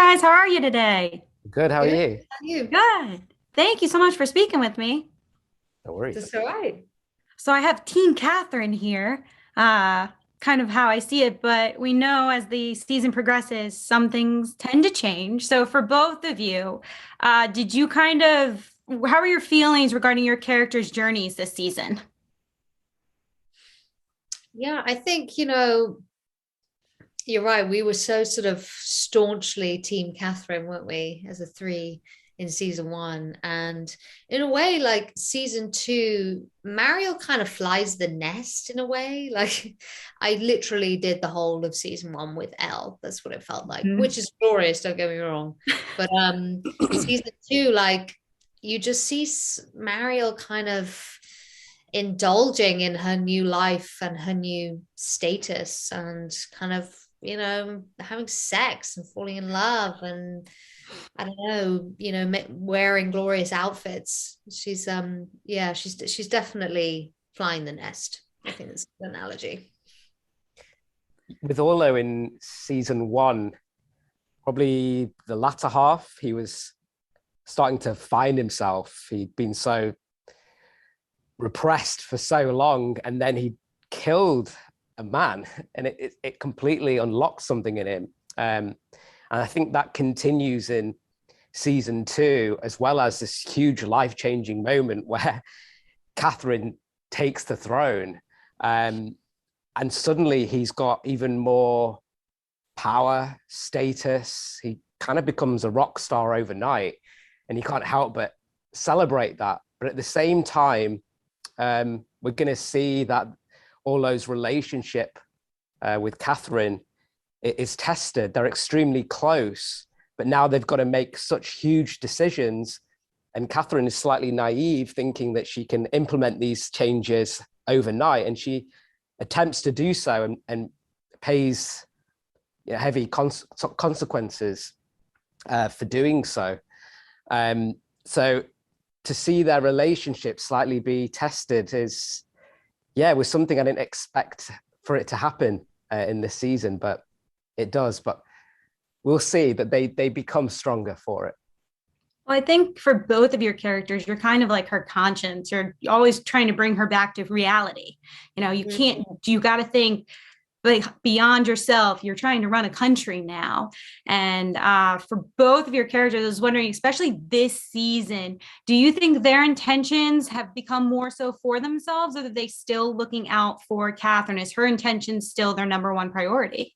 guys, how are you today? Good, how are Good. you? How are you? Good. Thank you so much for speaking with me. No worries. That's all right. So I have Team Catherine here, uh, kind of how I see it, but we know as the season progresses, some things tend to change. So for both of you, did you how are your feelings regarding your characters' journeys this season? Yeah, I think, you're right. We were so sort of staunchly Team Catherine, weren't we, as a three in season one? And in a way, like season two, Mariel kind of flies the nest in a way. Like I literally did the whole of season one with Elle. That's what it felt like, which Mhm. is glorious, don't get me wrong. But season two, like you just see Mariel kind of indulging in her new life and her new status and kind of having sex and falling in love and I don't know, wearing glorious outfits. She's definitely flying the nest. I think that's the analogy. With Orlo in season one, probably the latter half, he was starting to find himself. He'd been so repressed for so long, and then he killed a man, and it completely unlocked something in him. And I think that continues in season two, as well as this huge life-changing moment where Catherine takes the throne. And suddenly he's got even more power, status. He kind of becomes a rock star overnight, and you can't help but celebrate that. But at the same time, we're going to see that Orlo's relationship with Catherine is tested. They're extremely close, but now they've got to make such huge decisions. And Catherine is slightly naive, thinking that she can implement these changes overnight. And she attempts to do so and pays heavy consequences for doing so. So to see their relationship slightly be tested was something I didn't expect for it to happen in this season, but it does. But we'll see that they become stronger for it. Well, I think for both of your characters, you're kind of like her conscience. You're always trying to bring her back to reality. You got to think like beyond yourself. You're trying to run a country now. And for both of your characters, I was wondering, especially this season, do you think their intentions have become more so for themselves, or are they still looking out for Catherine? Is her intention still their number one priority?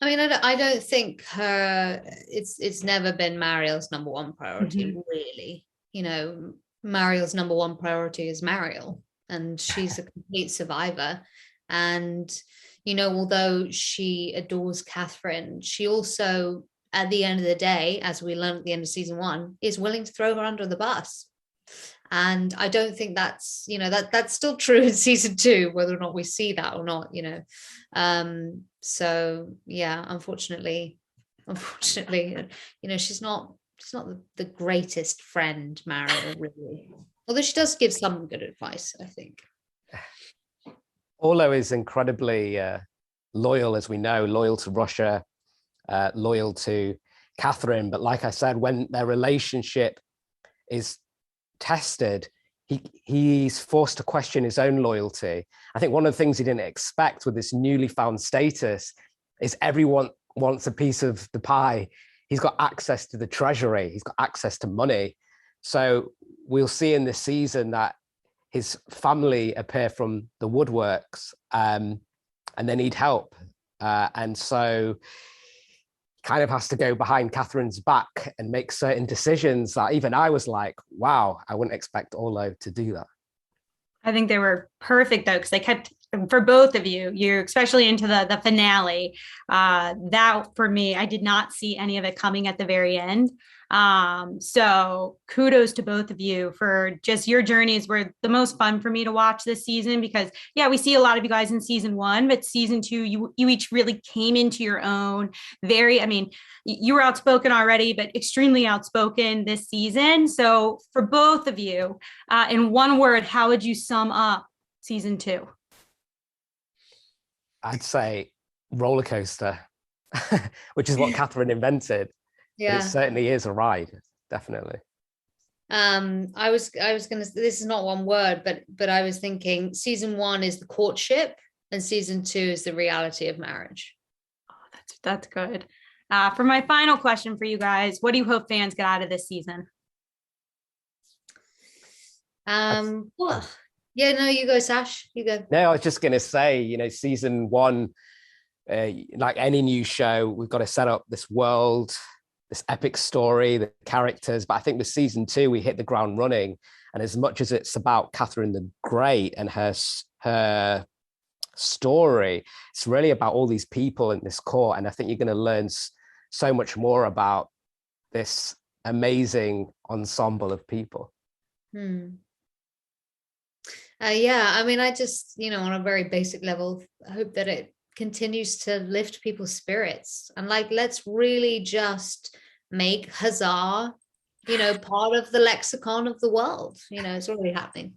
I mean, I don't think it's never been Mariel's number one priority, Mhm. really. Mariel's number one priority is Mariel, and she's a complete survivor. And, although she adores Catherine, she also, at the end of the day, as we learned at the end of season one, is willing to throw her under the bus. And I don't think that's still true in season two, whether or not we see that or not. So yeah, unfortunately, she's not the greatest friend, Mariel, really. Although she does give some good advice, I think. Orlo is incredibly loyal, as we know, loyal to Russia, loyal to Catherine. But like I said, when their relationship is tested, he's forced to question his own loyalty. I think one of the things he didn't expect with this newly found status is everyone wants a piece of the pie. He's got access to the treasury. He's got access to money. So we'll see in this season that his family appear from the woodworks, and they need help. And so kind of has to go behind Catherine's back and make certain decisions that even I was like, wow, I wouldn't expect Orlo to do that. I think they were perfect though, because they kept for both of you. You're especially into the finale. That for me, I did not see any of it coming at the very end. So kudos to both of you for just your journeys were the most fun for me to watch this season because yeah, we see a lot of you guys in season one, but season two, you each really came into your own. I mean, you were outspoken already, but extremely outspoken this season. So for both of you, in one word, how would you sum up season two? I'd say roller coaster. which is what Catherine invented. Yeah. But it certainly is a ride, definitely. I was gonna, this is not one word, but I was thinking season 1 is the courtship and season 2 is the reality of marriage. Oh, that's good. For my final question for you guys, what do you hope fans get out of this season? Well, yeah, no, you go, Sash, you go. No, I was just going to say, you know, season 1, like any new show, we've got to set up this world, this epic story, the characters. But I think with season 2, we hit the ground running. And as much as it's about Catherine the Great and her story, it's really about all these people in this court. And I think you're going to learn so much more about this amazing ensemble of people. Yeah, I mean, I just, on a very basic level, I hope that it continues to lift people's spirits, and like, let's really just make Huzzah, part of the lexicon of the world. It's already happening.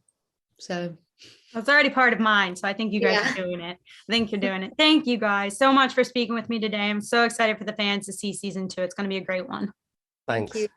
So it's already part of mine. So I think you guys are doing it. I think you're doing it. Thank you guys so much for speaking with me today. I'm so excited for the fans to see season 2. It's going to be a great one. Thanks. Thank you.